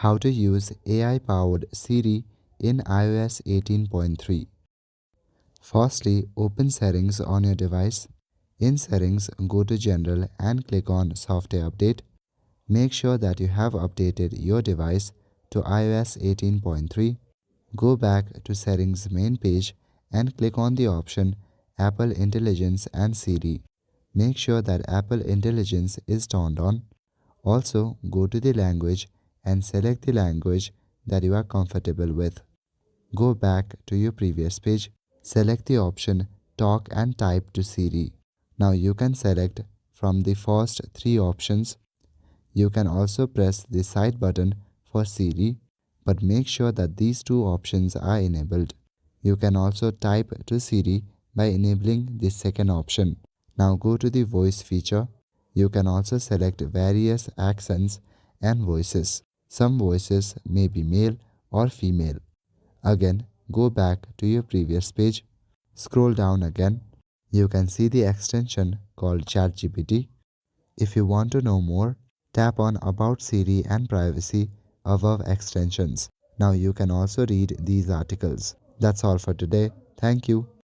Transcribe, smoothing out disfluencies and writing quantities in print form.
How to use AI powered Siri in iOS 18.3. Firstly, open Settings on your device. In Settings, go to General and click on Software Update. Make sure that you have updated your device to iOS 18.3. Go back to Settings main page and click on the option Apple Intelligence and Siri. Make sure that Apple Intelligence is turned on. Also, go to the language and select the language that you are comfortable with. Go back to your previous page. Select the option Talk and Type to Siri. Now you can select from the first three options. You can also press the side button for Siri, but make sure that these two options are enabled. You can also type to Siri by enabling the second option. Now go to the voice feature. You can also select various accents and voices. Some voices may be male or female. Again, go back to your previous page. Scroll down again. You can see the extension called ChatGPT. If you want to know more, tap on About Siri and Privacy above extensions. Now you can also read these articles. That's all for today. Thank you.